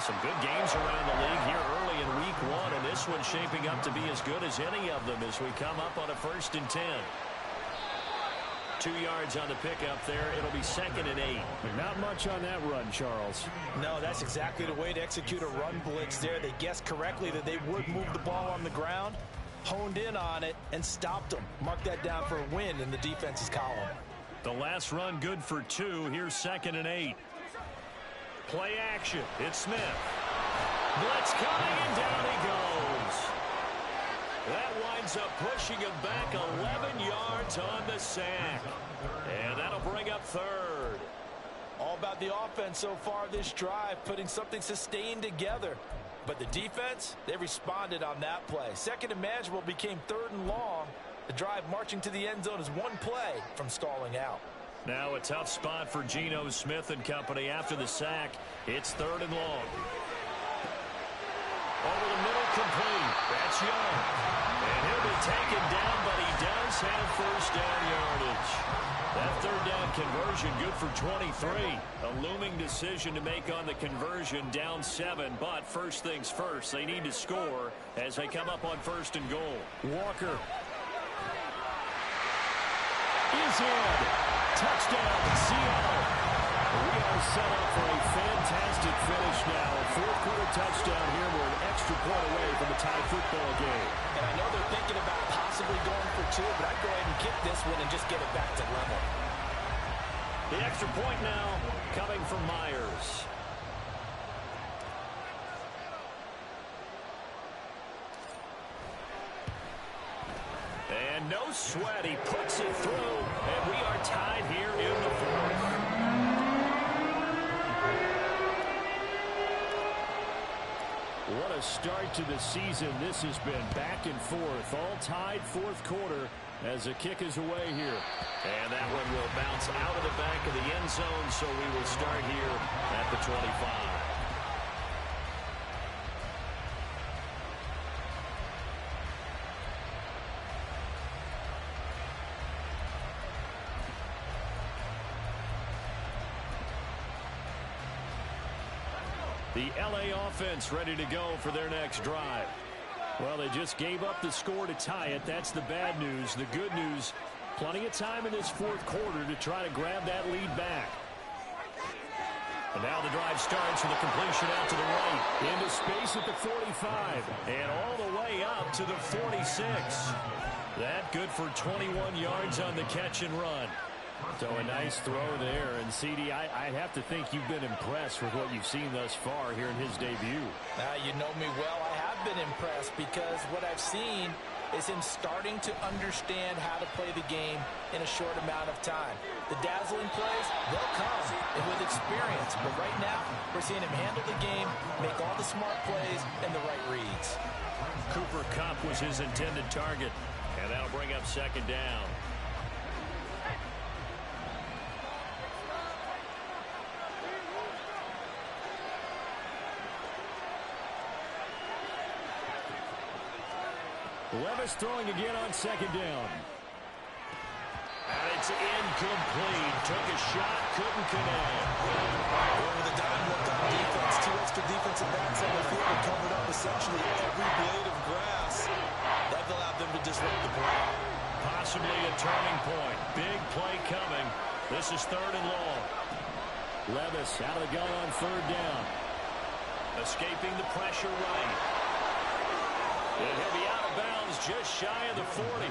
Some good games around the league here early in week 1, and this one's shaping up to be as good as any of them as we come up on a 1st and 10. 2 yards on the pickup there. It'll be 2nd and 8. Not much on that run, Charles. No, that's exactly the way to execute a run blitz there. They guessed correctly that they would move the ball on the ground, honed in on it, and stopped them. Mark that down for a win in the defense's column. The last run good for 2. Here's 2nd and 8. Play action. It's Smith. Blitz coming, and down he goes. That winds up pushing him back 11 yards on the sack. And that'll bring up 3rd. All about the offense so far this drive, putting something sustained together. But the defense, they responded on that play. 2nd and manageable became 3rd and long. The drive marching to the end zone is one play from stalling out. Now a tough spot for Geno Smith and company after the sack. It's 3rd and long. Over the middle, complete. That's Young. And he'll be taken down, but he does have first down yardage. That 3rd down conversion good for 23. A looming decision to make on the conversion, down 7. But first things first, they need to score as they come up on 1st and goal. Walker is in. Touchdown, Seattle. We are set up for a fantastic finish now. A 4th quarter touchdown here. We're an extra point away from a tie football game. And I know they're thinking about possibly going for 2, but I'd go ahead and kick this one and just get it back to level. The extra point now coming from Myers. And no sweat, he puts it through, and we are tied here in the 4th. What a start to the season this has been. Back and forth, all tied 4th quarter as the kick is away here. And that one will bounce out of the back of the end zone, so we will start here at the 25. The LA offense ready to go for their next drive. Well, they just gave up the score to tie it. That's the bad news. The good news, plenty of time in this 4th quarter to try to grab that lead back. And now the drive starts with a completion out to the right. Into space at the 45. And all the way up to the 46. That good for 21 yards on the catch and run. So a nice throw there. And, CD, I'd have to think you've been impressed with what you've seen thus far here in his debut. You know me well. I have been impressed because what I've seen is him starting to understand how to play the game in a short amount of time. The dazzling plays, they'll come and with experience. But right now, we're seeing him handle the game, make all the smart plays, and the right reads. Cooper Kupp was his intended target. And that'll bring up 2nd down. Levis throwing again on 2nd down. And it's incomplete. Took a shot, couldn't connect. Well, with a dime look on defense, 2 extra defensive backs on the field have covered up essentially every blade of grass. That allowed them to disrupt the play. Possibly a turning point. Big play coming. This is 3rd and long. Levis out of the gun on third down. Escaping the pressure right. And he'll be out of bounds just shy of the 40.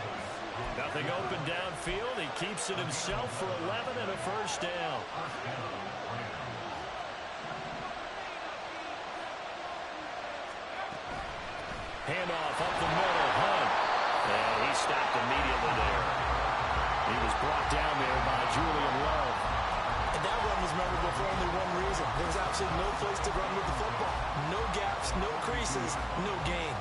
Nothing open downfield. He keeps it himself for 11 and a first down. Handoff up the middle. Hunt. And he stopped immediately there. He was brought down there by Julian Love. And that run was memorable for only one reason. There's absolutely no place to run with the football. No gaps, no creases, no gain.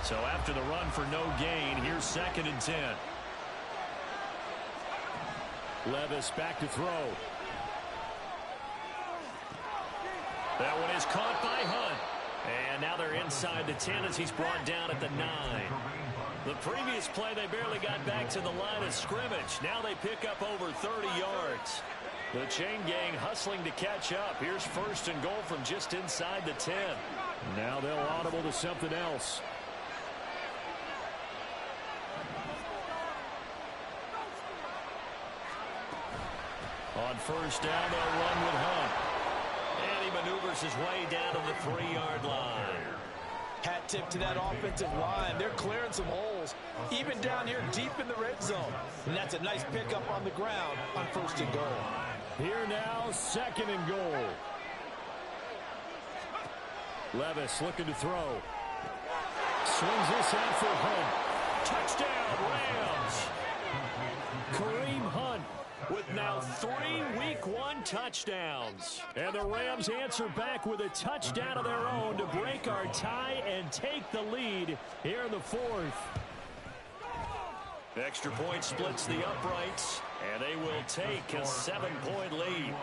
So after the run for no gain, here's 2nd and 10. Levis back to throw. That one is caught by Hunt. And now they're inside the 10 as he's brought down at the 9. The previous play, they barely got back to the line of scrimmage. Now they pick up over 30 yards. The chain gang hustling to catch up. Here's 1st and goal from just inside the 10. Now they'll audible to something else. On 1st down, they'll run with Hunt. And he maneuvers his way down to the 3-yard line. Hat tip to that offensive line. They're clearing some holes, even down here deep in the red zone. And that's a nice pickup on the ground on 1st and goal. Here now, 2nd and goal. Levis looking to throw. Swings this out for Hunt. Touchdown, Rams. Kareem Hunt with now 3 Week 1 touchdowns. And the Rams answer back with a touchdown of their own to break our tie and take the lead here in the 4th. Extra point splits the uprights, and they will take a 7-point lead.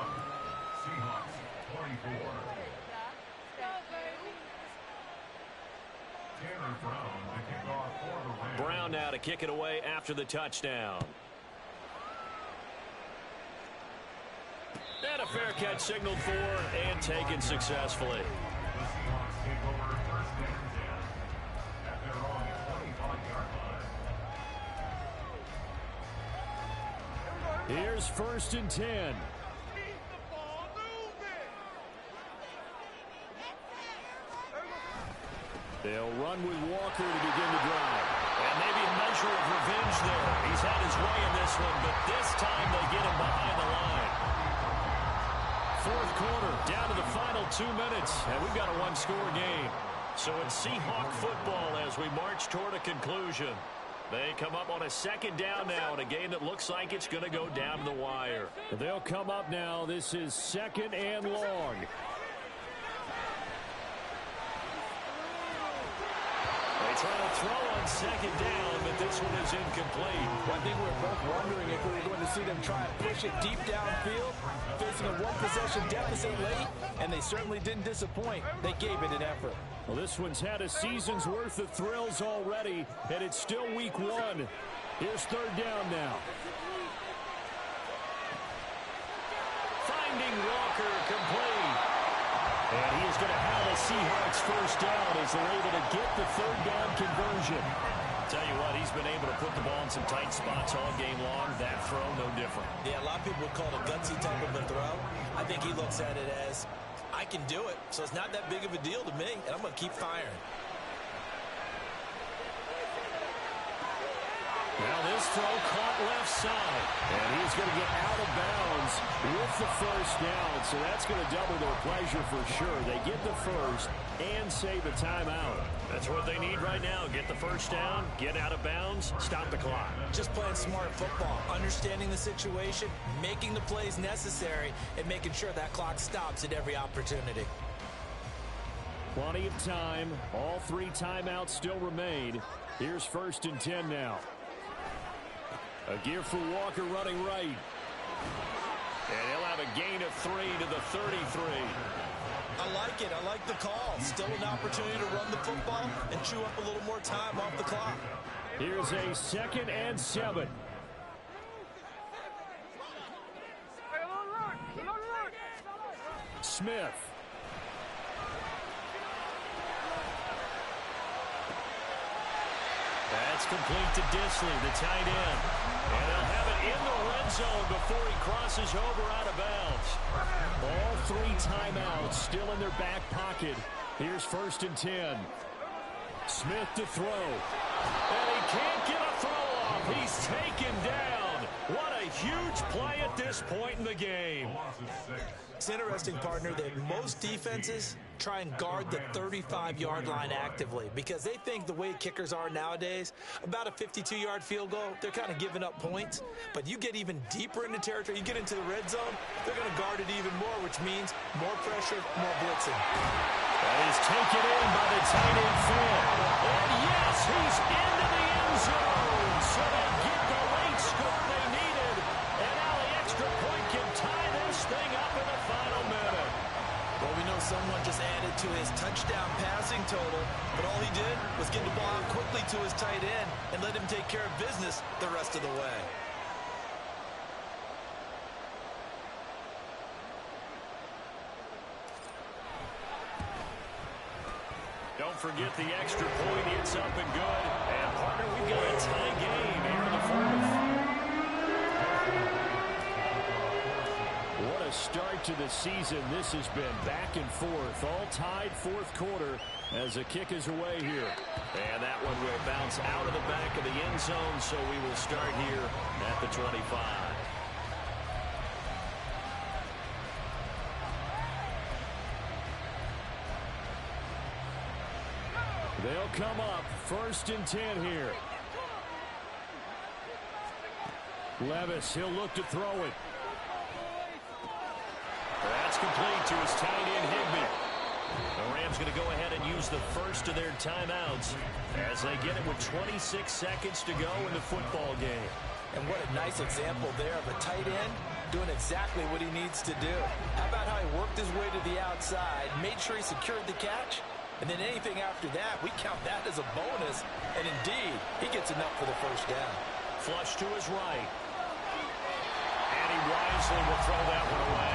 Brown now to kick it away after the touchdown. And a fair catch signaled for and taken successfully. Here's 1st and 10. They'll run with Walker to begin the drive. And maybe a measure of revenge there. He's had his way in this one, but this time they get him behind the line. 4th quarter, down to the final 2 minutes, and we've got a 1-score game. So it's Seahawk football as we march toward a conclusion. They come up on a 2nd down now in a game that looks like it's going to go down to the wire. They'll come up now. This is 2nd and long. They try to throw on 2nd down, but this one is incomplete. I think we're both wondering if we were going to see them try and push it deep downfield, facing a 1-possession deficit late, and they certainly didn't disappoint. They gave it an effort. Well, this one's had a season's worth of thrills already, and it's still Week 1. Here's 3rd down now. Finding Walker complete. And he is going to have a Seahawks 1st down as they're able to get the 3rd down conversion. Tell you what, he's been able to put the ball in some tight spots all game long. That throw, no different. Yeah, a lot of people would call it a gutsy type of a throw. I think he looks at it as, I can do it, so it's not that big of a deal to me, and I'm going to keep firing. Now this throw caught left side. And he's going to get out of bounds with the 1st down. So that's going to double their pleasure for sure. They get the 1st and save a timeout. That's what they need right now. Get the 1st down, get out of bounds, stop the clock. Just playing smart football, understanding the situation, making the plays necessary, and making sure that clock stops at every opportunity. Plenty of time. All 3 timeouts still remain. Here's 1st and 10 now. A gear for Walker running right. And he'll have a gain of 3 to the 33. I like it. I like the call. Still an opportunity to run the football and chew up a little more time off the clock. Here's a 2nd and 7. Smith. That's complete to Disley, the tight end. And they'll have it in the red zone before he crosses over out of bounds. All 3 timeouts still in their back pocket. Here's 1st and 10. Smith to throw. And he can't get a throw off. He's taken down. What a huge play at this point in the game. It's interesting, partner, that most defenses try and guard the 35-yard line actively because they think the way kickers are nowadays, about a 52-yard field goal, they're kind of giving up points. But you get even deeper into territory, you get into the red zone, they're going to guard it even more, which means more pressure, more blitzing. That is taken in by the tight end Finn. And yes, he's into the end zone. So they get the late score they needed. And now the extra point can tie this thing up in the final minute. Well, we know someone just added to his touchdown passing total, but all he did was get the ball out quickly to his tight end and let him take care of business the rest of the way. Don't forget the extra point. It's up and good. And, partner, we've got a tie game here in the 4th. What a start to the season this has been. Back and forth, all tied 4th quarter as the kick is away here. And that one will bounce out of the back of the end zone, so we will start here at the 25. They'll come up 1st and 10 here. Levis, he'll look to throw it. That's complete to his tight end, Higbee. The Rams going to go ahead and use the first of their timeouts as they get it with 26 seconds to go in the football game. And what a nice example there of a tight end doing exactly what he needs to do. How about how he worked his way to the outside, made sure he secured the catch, and then anything after that, we count that as a bonus. And indeed, he gets enough for the first down. Flush to his right. And he wisely will throw that one away.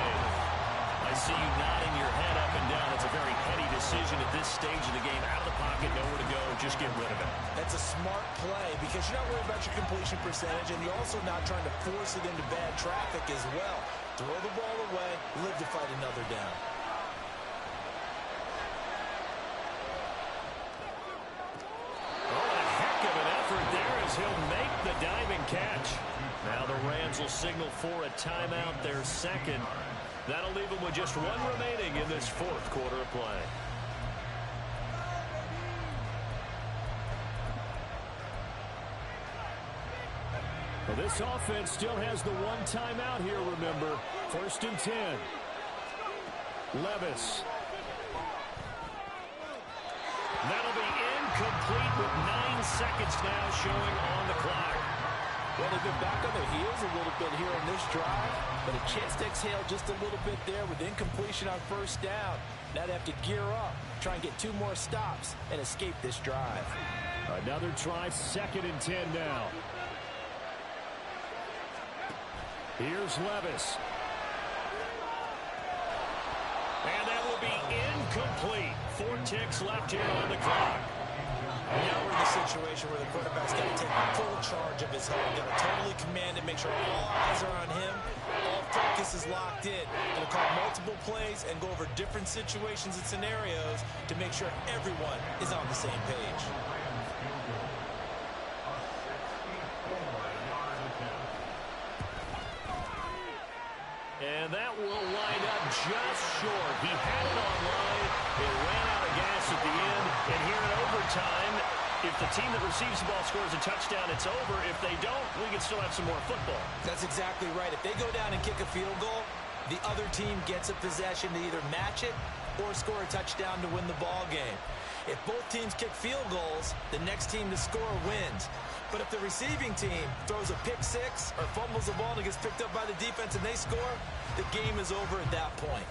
I see you nodding your head up and down. It's a very heady decision at this stage of the game. Out of the pocket, nowhere to go. Just get rid of it. That's a smart play because you're not worried about your completion percentage, and you're also not trying to force it into bad traffic as well. Throw the ball away, live to fight another down. He'll make the diving catch. Now the Rams will signal for a timeout, their second. That'll leave them with just one remaining in this 4th quarter of play. Well, this offense still has the one timeout here, remember. 1st and 10. Levis. That'll be incomplete with 9 seconds now showing on the clock. Well, they've been back on their heels a little bit here on this drive, but a chance to exhale just a little bit there with incompletion on 1st down. Now they have to gear up, try and get 2 more stops, and escape this drive. Another try, 2nd and 10 now. Here's Levis. And that will be incomplete. 4 ticks left here on the clock. Now we're in the situation where the quarterback's got to take full charge of his head. Got to totally command it, make sure all eyes are on him. All focus is locked in. Going to call multiple plays and go over different situations and scenarios to make sure everyone is on the same page. And that will line up just short. He had it on line. It ran out of gas at the end. And here in overtime, if the team that receives the ball scores a touchdown, it's over. If they don't, we can still have some more football. That's exactly right. If they go down and kick a field goal, the other team gets a possession to either match it or score a touchdown to win the ball game. If both teams kick field goals, the next team to score wins. But if the receiving team throws a pick six or fumbles the ball and it gets picked up by the defense and they score, the game is over at that point.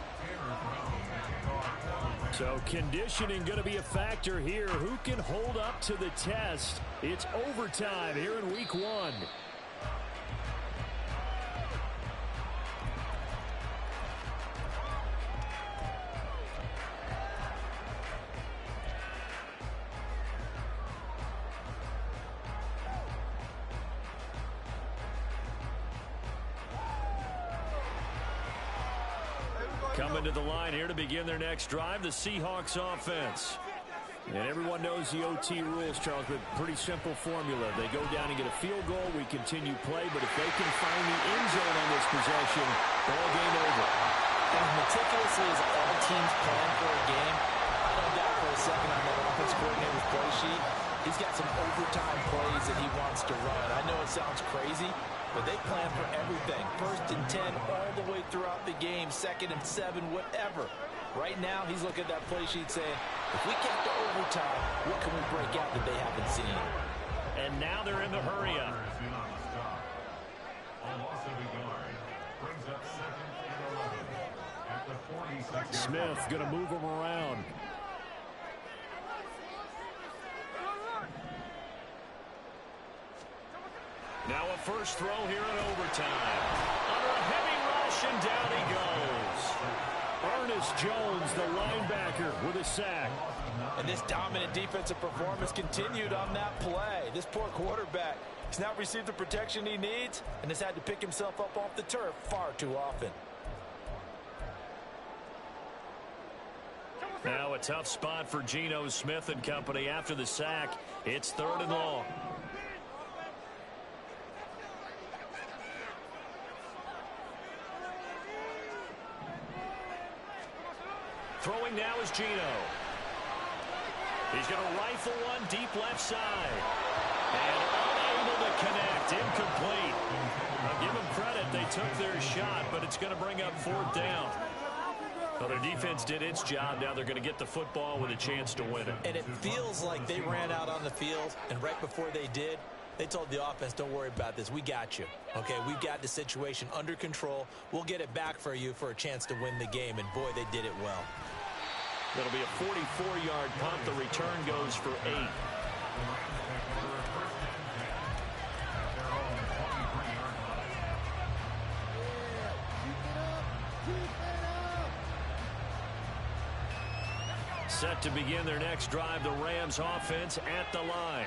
So conditioning going to be a factor here. Who can hold up to the test? It's overtime here in week 1. Coming to the line here to begin their next drive, the Seahawks offense. And everyone knows the OT rules, Charles, but pretty simple formula. They go down and get a field goal, we continue play, but if they can find the end zone on this possession, ball game over. As meticulously as all teams plan for a game, I don't doubt for a second on that offense coordinator's play sheet, he's got some overtime plays that he wants to run. I know it sounds crazy, but they plan for everything. 1st and 10 all the way throughout the game, 2nd and 7, whatever. Right now, he's looking at that play sheet saying, if we get to overtime, what can we break out that they haven't seen? And now they're in the hurry-up. Smith going to move him around. Now a first throw here in overtime. Under a heavy rush, and down he goes. Ernest Jones, the linebacker, with a sack. And this dominant defensive performance continued on that play. This poor quarterback has not received the protection he needs and has had to pick himself up off the turf far too often. Now a tough spot for Geno Smith and company after the sack. It's 3rd and long. Throwing now is Geno. He's going to rifle one deep left side. And unable to connect. Incomplete. I'll give them credit. They took their shot, but it's going to bring up 4th down. Well, their defense did its job. Now they're going to get the football with a chance to win it. And it feels like they ran out on the field, and right before they did, they told the offense, don't worry about this. We got you. Okay, we've got the situation under control. We'll get it back for you for a chance to win the game. And, boy, they did it well. That'll be a 44-yard punt. The return goes for 8. Set to begin their next drive, the Rams offense at the line.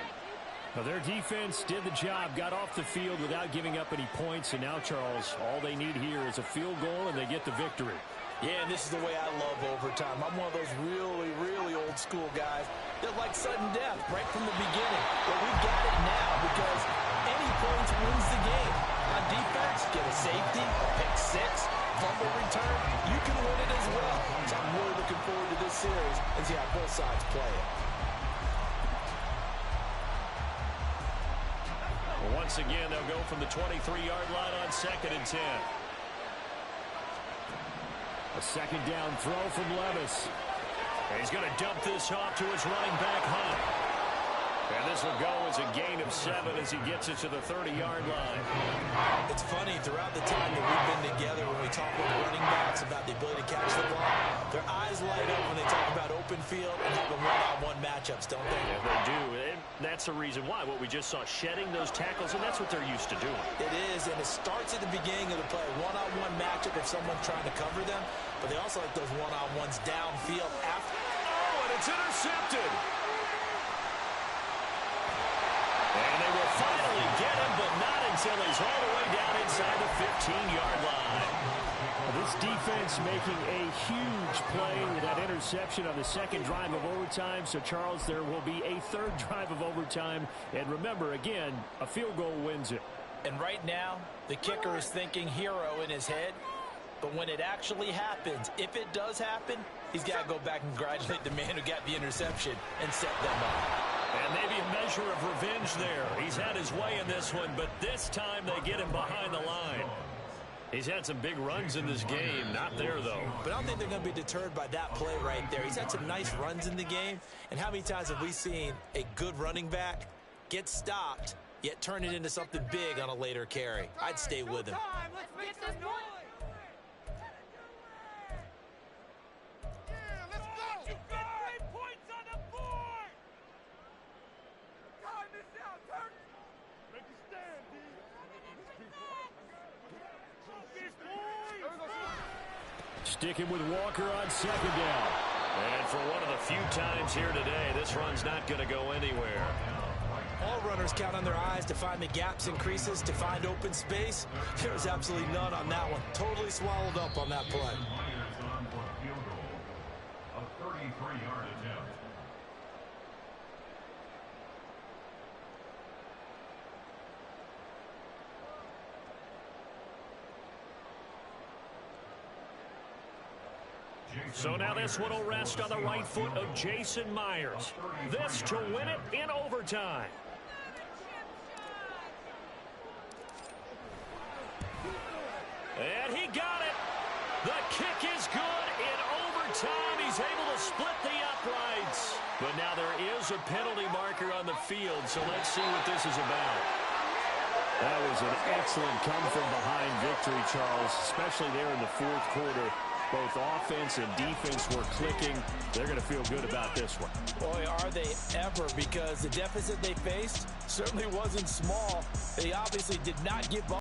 Well, their defense did the job, got off the field without giving up any points, and now, Charles, all they need here is a field goal, and they get the victory. Yeah, and this is the way I love overtime. I'm one of those really, really old school guys that like sudden death right from the beginning. But we got it now because any points wins the game. On defense, get a safety, a pick six, fumble return, you can win it as well. So I'm really looking forward to this series and see how both sides play it. Well, once again, they'll go from the 23-yard line on 2nd and 10. A second down throw from Levis. He's going to dump this off to his running back, Hunt. And this will go as a gain of 7 as he gets it to the 30-yard line. It's funny, throughout the time that we've been together, when we talk with running backs about the ability to catch the ball, their eyes light up when they talk about open field and having one-on-one matchups, don't they? Yeah, they do. And that's the reason why. What we just saw, shedding those tackles, and that's what they're used to doing. It is, and it starts at the beginning of the play. One-on-one matchup if someone's trying to cover them, but they also like those one-on-ones downfield after. Oh, and it's intercepted. And they will finally get him, but not until he's all the way down inside the 15-yard line. This defense making a huge play with that interception on the second drive of overtime. So, Charles, there will be a 3rd drive of overtime. And remember, again, a field goal wins it. And right now, the kicker is thinking hero in his head. But when it actually happens, if it does happen, he's got to go back and congratulate the man who got the interception and set them up. And maybe a measure of revenge there. He's had his way in this one, but this time they get him behind the line. He's had some big runs in this game. Not there, though. But I don't think they're going to be deterred by that play right there. He's had some nice runs in the game. And how many times have we seen a good running back get stopped, yet turn it into something big on a later carry? I'd stay with him. Sticking with Walker on 2nd down. And for one of the few times here today, this run's not going to go anywhere. All runners count on their eyes to find the gaps and creases, to find open space. There's absolutely none on that one. Totally swallowed up on that play. So now this one will rest on the right foot of Jason Myers. This to win it in overtime. And he got it. The kick is good in overtime. He's able to split the uprights. But now there is a penalty marker on the field, so let's see what this is about. That was an excellent come-from-behind victory, Charles, especially there in the fourth quarter. Both offense and defense were clicking. They're going to feel good about this one. Boy, are they ever, because the deficit they faced certainly wasn't small. They obviously did not give up.